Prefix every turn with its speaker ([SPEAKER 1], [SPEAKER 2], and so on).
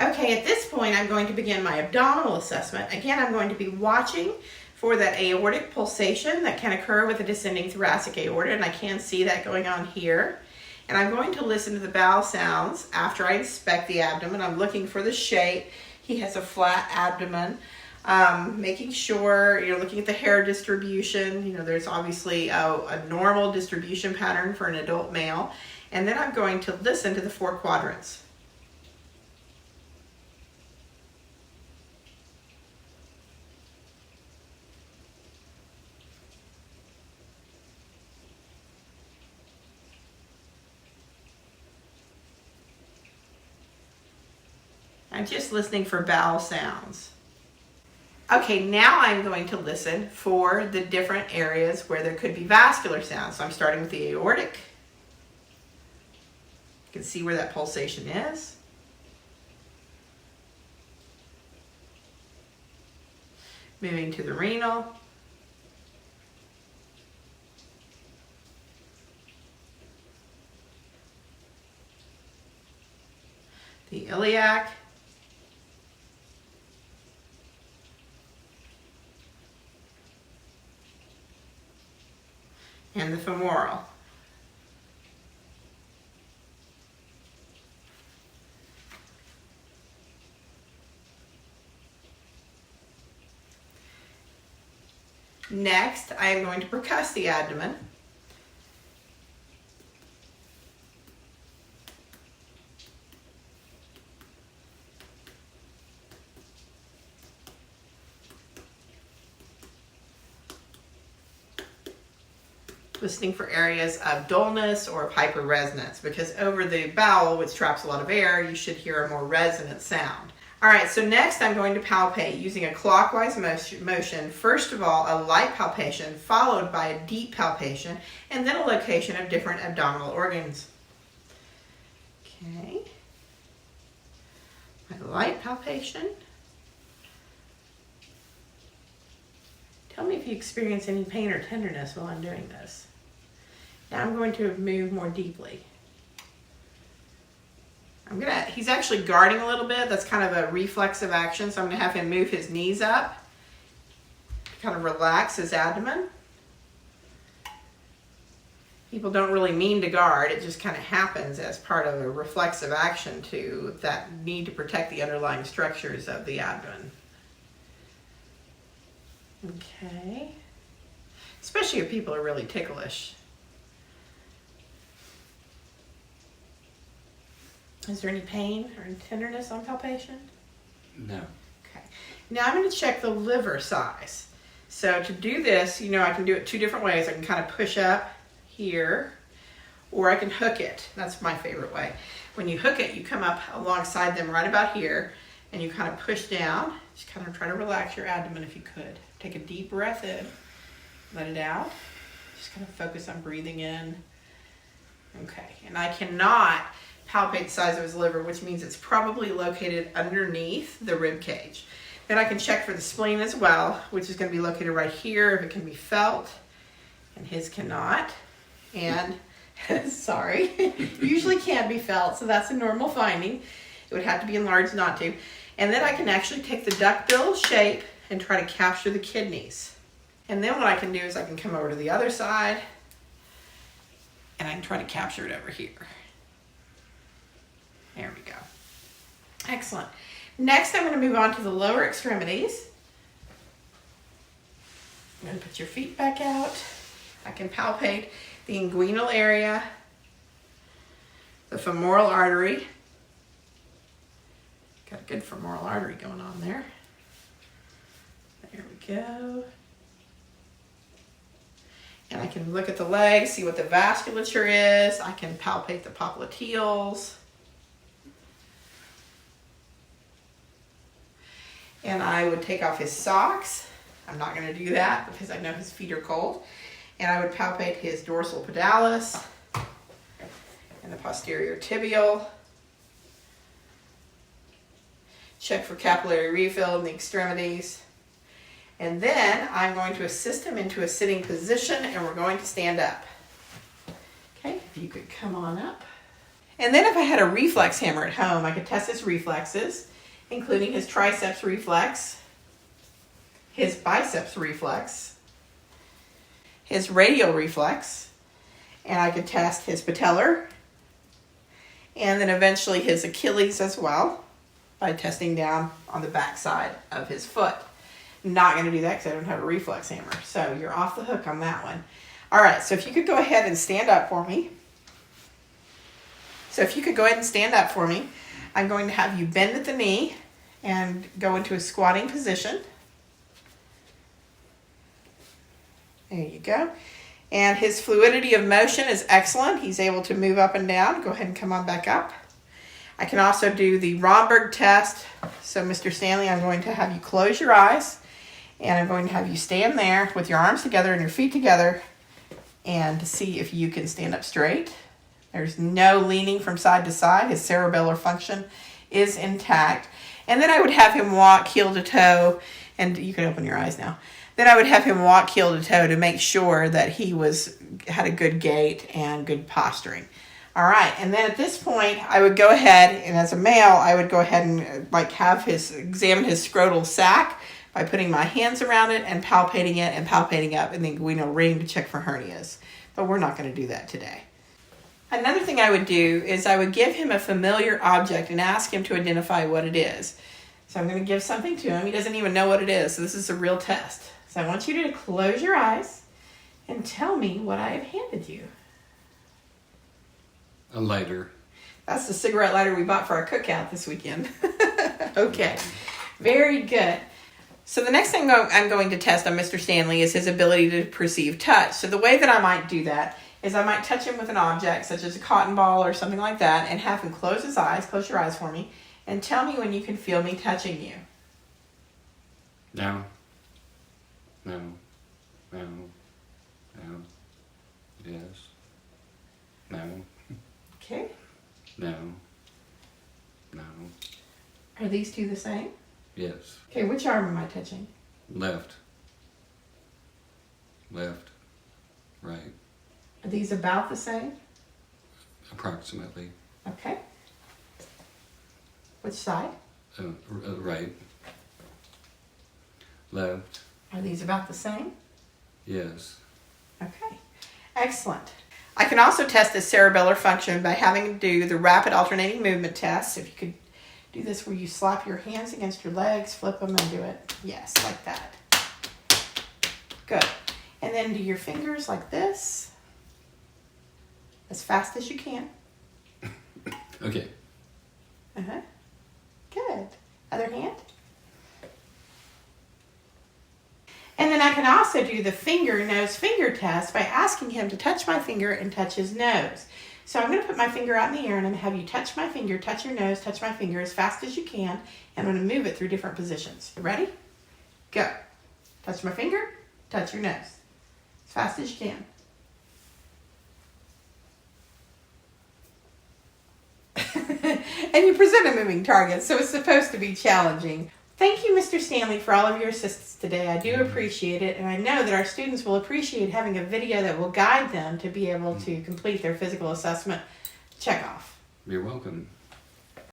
[SPEAKER 1] Okay, at this point, I'm going to begin my abdominal assessment. Again, I'm going to be watching for that aortic pulsation that can occur with a descending thoracic aorta, and I can see that going on here. And I'm going to listen to the bowel sounds after I inspect the abdomen. I'm looking for the shape. He has a flat abdomen. Making sure you're looking at the hair distribution. There's obviously a normal distribution pattern for an adult male. And then I'm going to listen to the 4 quadrants. I'm just listening for bowel sounds. Okay, now I'm going to listen for the different areas where there could be vascular sounds. So I'm starting with the aortic. You can see where that pulsation is. Moving to the renal. The iliac. And the femoral. Next, I am going to percuss the abdomen. Listening for areas of dullness or of hyperresonance, because over the bowel, which traps a lot of air, you should hear a more resonant sound. All right, so next I'm going to palpate using a clockwise motion. First of all, a light palpation, followed by a deep palpation, and then a location of different abdominal organs. Okay. My light palpation. Tell me if you experience any pain or tenderness while I'm doing this. Now I'm going to move more deeply. He's actually guarding a little bit. That's kind of a reflexive action, so I'm gonna have him move his knees up, kind of relax his abdomen. People don't really mean to guard. It just kind of happens as part of a reflexive action to that need to protect the underlying structures of the abdomen. Okay. Especially if people are really ticklish. Is there any pain or tenderness on palpation?
[SPEAKER 2] No.
[SPEAKER 1] Okay. Now I'm going to check the liver size. So to do this, I can do it 2 different ways. I can kind of push up here, or I can hook it. That's my favorite way. When you hook it, you come up alongside them right about here, and you kind of push down. Just kind of try to relax your abdomen if you could. Take a deep breath in, let it out. Just kind of focus on breathing in. Okay, and I cannot palpate the size of his liver, which means it's probably located underneath the rib cage. Then I can check for the spleen as well, which is going to be located right here if it can be felt, and his cannot. And sorry, usually can't be felt, so that's a normal finding. It would have to be enlarged not to. And then I can actually take the duckbill shape and try to capture the kidneys. And then what I can do is I can come over to the other side and I can try to capture it over here. There we go. Excellent. Next, I'm going to move on to the lower extremities. I'm going to put your feet back out. I can palpate the inguinal area, the femoral artery. Got a good femoral artery going on there. There we go. And I can look at the legs, see what the vasculature is. I can palpate the popliteals. And I would take off his socks. I'm not going to do that because I know his feet are cold. And I would palpate his dorsal pedalis and the posterior tibial. Check for capillary refill in the extremities. And then I'm going to assist him into a sitting position and we're going to stand up. Okay, if you could come on up. And then if I had a reflex hammer at home, I could test his reflexes, including his triceps reflex, his biceps reflex, his radial reflex, and I could test his patellar, and then eventually his Achilles as well by testing down on the back side of his foot. Not going to do that because I don't have a reflex hammer. So you're off the hook on that one. All right, so if you could go ahead and stand up for me. I'm going to have you bend at the knee and go into a squatting position. There you go. And his fluidity of motion is excellent. He's able to move up and down. Go ahead and come on back up. I can also do the Romberg test. So Mr. Stanley, I'm going to have you close your eyes, and I'm going to have you stand there with your arms together and your feet together and see if you can stand up straight. There's no leaning from side to side. His cerebellar function is intact. And then I would have him walk heel to toe, and you can open your eyes now. Then I would have him walk heel to toe to make sure that he had a good gait and good posturing. All right, and then at this point, I would go ahead, and as a male, I would go ahead and examine his scrotal sac by putting my hands around it and palpating it and palpating up, and then ring to check for hernias. But we're not going to do that today. Another thing I would do is I would give him a familiar object and ask him to identify what it is. So I'm going to give something to him. He doesn't even know what it is, so this is a real test. So I want you to close your eyes and tell me what I have handed you.
[SPEAKER 2] A lighter.
[SPEAKER 1] That's the cigarette lighter we bought for our cookout this weekend. Okay, very good. So the next thing I'm going to test on Mr. Stanley is his ability to perceive touch. So the way that I might do that is I might touch him with an object, such as a cotton ball or something like that, and have him close his eyes, close your eyes for me, and tell me when you can feel me touching you.
[SPEAKER 2] No. No. No. No. Yes. No.
[SPEAKER 1] Okay.
[SPEAKER 2] No. No.
[SPEAKER 1] Are these two the same?
[SPEAKER 2] Yes.
[SPEAKER 1] Okay, which arm am I touching?
[SPEAKER 2] Left. Left. Right.
[SPEAKER 1] Are these about the same?
[SPEAKER 2] Approximately.
[SPEAKER 1] Okay. Which side?
[SPEAKER 2] Right. Left.
[SPEAKER 1] Are these about the same?
[SPEAKER 2] Yes.
[SPEAKER 1] Okay. Excellent. I can also test the cerebellar function by having him do the rapid alternating movement test. If you could do this where you slap your hands against your legs, flip them, and do it. Yes, like that. Good. And then do your fingers like this, as fast as you can.
[SPEAKER 2] Okay.
[SPEAKER 1] Uh-huh. Good. Other hand. And then I can also do the finger-nose-finger test by asking him to touch my finger and touch his nose. So I'm going to put my finger out in the air, and I'm going to have you touch my finger, touch your nose, touch my finger as fast as you can, and I'm going to move it through different positions. You ready? Go. Touch my finger, touch your nose. As fast as you can. And you present a moving target, so it's supposed to be challenging. Thank you, Mr. Stanley, for all of your assistance today. I do appreciate it, and I know that our students will appreciate having a video that will guide them to be able to complete their physical assessment checkoff.
[SPEAKER 2] You're welcome.